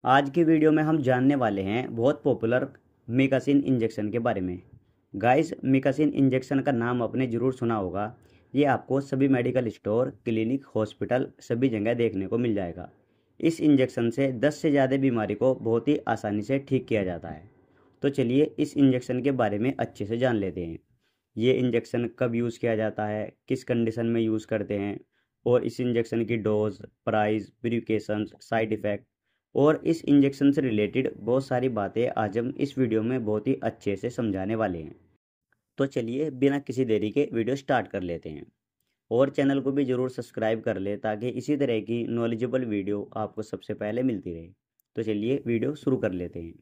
आज की वीडियो में हम जानने वाले हैं बहुत पॉपुलर मिकासिन इंजेक्शन के बारे में। गाइस, मिकासिन इंजेक्शन का नाम आपने ज़रूर सुना होगा। ये आपको सभी मेडिकल स्टोर, क्लिनिक, हॉस्पिटल सभी जगह देखने को मिल जाएगा। इस इंजेक्शन से 10 से ज़्यादा बीमारी को बहुत ही आसानी से ठीक किया जाता है। तो चलिए इस इंजेक्शन के बारे में अच्छे से जान लेते हैं। ये इंजेक्शन कब यूज़ किया जाता है, किस कंडीशन में यूज़ करते हैं, और इस इंजेक्शन की dose, price, precautions, side effect और इस इंजेक्शन से रिलेटेड बहुत सारी बातें आज हम इस वीडियो में बहुत ही अच्छे से समझाने वाले हैं। तो चलिए बिना किसी देरी के वीडियो स्टार्ट कर लेते हैं। और चैनल को भी ज़रूर सब्सक्राइब कर ले ताकि इसी तरह की नॉलेजेबल वीडियो आपको सबसे पहले मिलती रहे। तो चलिए वीडियो शुरू कर लेते हैं।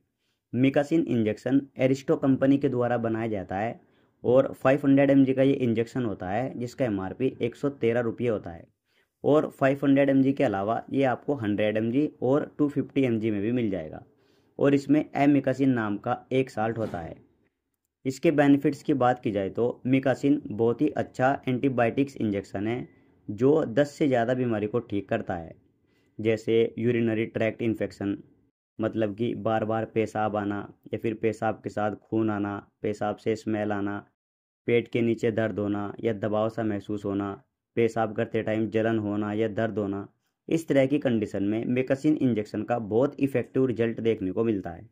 मिकासिन इंजेक्शन एरिस्टो कंपनी के द्वारा बनाया जाता है और 500 mg का ये इंजेक्शन होता है जिसका MRP 113 रुपये होता है। और 500 mg के अलावा ये आपको 100 mg और 250 mg में भी मिल जाएगा। और इसमें एमिकासिन नाम का एक साल्ट होता है। इसके बेनिफिट्स की बात की जाए तो मिकासिन बहुत ही अच्छा एंटीबायोटिक्स इंजेक्शन है जो 10 से ज़्यादा बीमारी को ठीक करता है। जैसे यूरिनरी ट्रैक्ट इन्फेक्शन, मतलब कि बार बार पेशाब आना या फिर पेशाब के साथ खून आना, पेशाब से स्मेल आना, पेट के नीचे दर्द होना या दबाव सा महसूस होना, पेशाब करते टाइम जलन होना या दर्द होना, इस तरह की कंडीशन में मिकासिन इंजेक्शन का बहुत इफेक्टिव रिजल्ट देखने को मिलता है।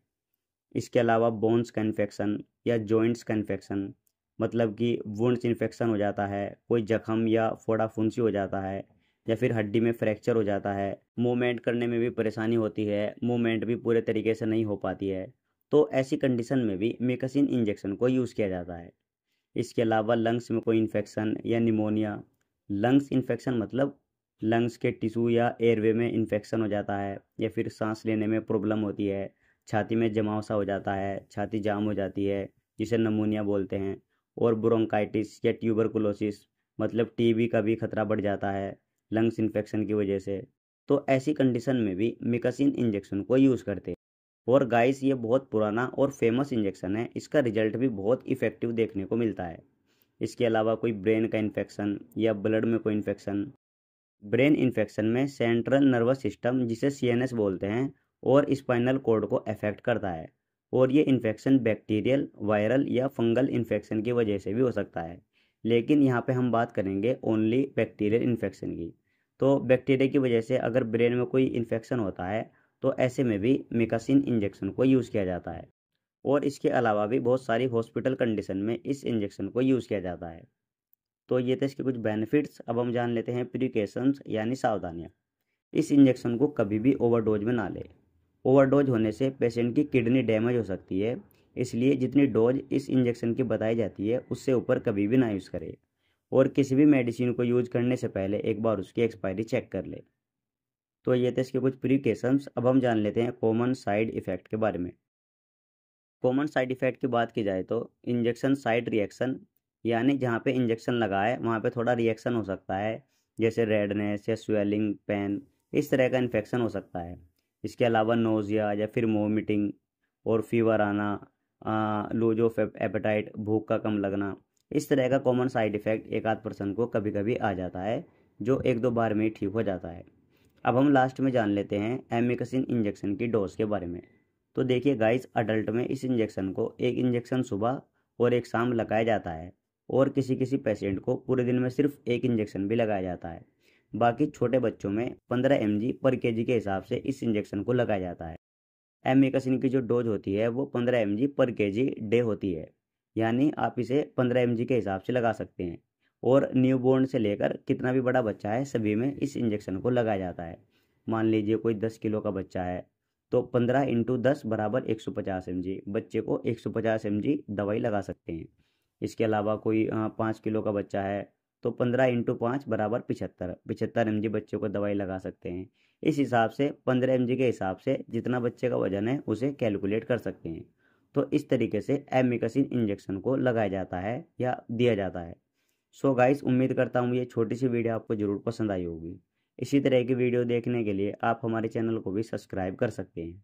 इसके अलावा बोन्स का इन्फेक्शन या जॉइंट्स का इन्फेक्शन, मतलब कि वुंड्स इन्फेक्शन हो जाता है, कोई जख्म या फोड़ा फुंसी हो जाता है, या फिर हड्डी में फ्रैक्चर हो जाता है, मूवमेंट करने में भी परेशानी होती है, मूवमेंट भी पूरे तरीके से नहीं हो पाती है, तो ऐसी कंडीशन में भी मिकासिन इंजेक्शन को यूज़ किया जाता है। इसके अलावा लंग्स में कोई इन्फेक्शन या निमोनिया, लंग्स इन्फेक्शन मतलब लंग्स के टिश्यू या एयरवे में इन्फेक्शन हो जाता है या फिर सांस लेने में प्रॉब्लम होती है, छाती में जमाव सा हो जाता है, छाती जाम हो जाती है जिसे नमूनिया बोलते हैं, और ब्रोंकाइटिस या ट्यूबरकुलोसिस मतलब टीबी का भी खतरा बढ़ जाता है लंग्स इन्फेक्शन की वजह से। तो ऐसी कंडीशन में भी मिकासिन इंजेक्शन को यूज़ करते हैं। और गाइस, ये बहुत पुराना और फेमस इंजेक्शन है, इसका रिजल्ट भी बहुत इफेक्टिव देखने को मिलता है। इसके अलावा कोई ब्रेन का इन्फेक्शन या ब्लड में कोई इन्फेक्शन, ब्रेन इन्फेक्शन में सेंट्रल नर्वस सिस्टम जिसे CNS बोलते हैं और स्पाइनल कॉर्ड को अफेक्ट करता है। और ये इन्फेक्शन बैक्टीरियल, वायरल या फंगल इन्फेक्शन की वजह से भी हो सकता है, लेकिन यहाँ पे हम बात करेंगे ओनली बैक्टीरियल इन्फेक्शन की। तो बैक्टीरिया की वजह से अगर ब्रेन में कोई इन्फेक्शन होता है तो ऐसे में भी मिकासिन इंजेक्शन को यूज़ किया जाता है। और इसके अलावा भी बहुत सारी हॉस्पिटल कंडीशन में इस इंजेक्शन को यूज़ किया जाता है। तो ये थे इसके कुछ बेनिफिट्स। अब हम जान लेते हैं प्रिकॉशंस यानी सावधानियाँ। इस इंजेक्शन को कभी भी ओवरडोज में ना लें। ओवरडोज होने से पेशेंट की किडनी डैमेज हो सकती है, इसलिए जितनी डोज इस इंजेक्शन की बताई जाती है उससे ऊपर कभी भी ना यूज़ करें। और किसी भी मेडिसिन को यूज करने से पहले एक बार उसकी एक्सपायरी चेक कर ले। तो ये थे इसके कुछ प्रिकॉशंस। अब हम जान लेते हैं कॉमन साइड इफ़ेक्ट के बारे में। कॉमन साइड इफ़ेक्ट की बात की जाए तो इंजेक्शन साइड रिएक्शन, यानी जहाँ पे इंजेक्शन लगा है वहाँ पे थोड़ा रिएक्शन हो सकता है, जैसे रेडनेस या स्वेलिंग, पेन, इस तरह का इन्फेक्शन हो सकता है। इसके अलावा नोज़िया या फिर वोमिटिंग और फीवर आना, लूज ऑफ एपेटाइट, भूख का कम लगना, इस तरह का कॉमन साइड इफ़ेक्ट एक आध पर्सन को कभी कभी आ जाता है जो एक दो बार में ही ठीक हो जाता है। अब हम लास्ट में जान लेते हैं एमिकसिन इंजेक्शन की डोज के बारे में। तो देखिए गाइस, अडल्ट में इस इंजेक्शन को एक इंजेक्शन सुबह और एक शाम लगाया जाता है, और किसी किसी पेशेंट को पूरे दिन में सिर्फ एक इंजेक्शन भी लगाया जाता है। बाकी छोटे बच्चों में 15 mg पर केजी के हिसाब से इस इंजेक्शन को लगाया जाता है। एमिकसिन की जो डोज होती है वो 15 mg पर केजी डे होती है, यानी आप इसे 15 mg के हिसाब से लगा सकते हैं। और न्यूबॉर्न से लेकर कितना भी बड़ा बच्चा है सभी में इस इंजेक्शन को लगाया जाता है। मान लीजिए कोई 10 किलो का बच्चा है तो 15 इंटू 10 बराबर 150 mg, बच्चे को 150 mg दवाई लगा सकते हैं। इसके अलावा कोई 5 किलो का बच्चा है तो 15 इंटू 5 बराबर 75 mg बच्चे को दवाई लगा सकते हैं। इस हिसाब से 15 mg के हिसाब से जितना बच्चे का वजन है उसे कैलकुलेट कर सकते हैं। तो इस तरीके से एमिकसिन इंजेक्शन को लगाया जाता है या दिया जाता है। सो गाइस, उम्मीद करता हूँ ये छोटी सी वीडियो आपको ज़रूर पसंद आई होगी। इसी तरह की वीडियो देखने के लिए आप हमारे चैनल को भी सब्सक्राइब कर सकते हैं।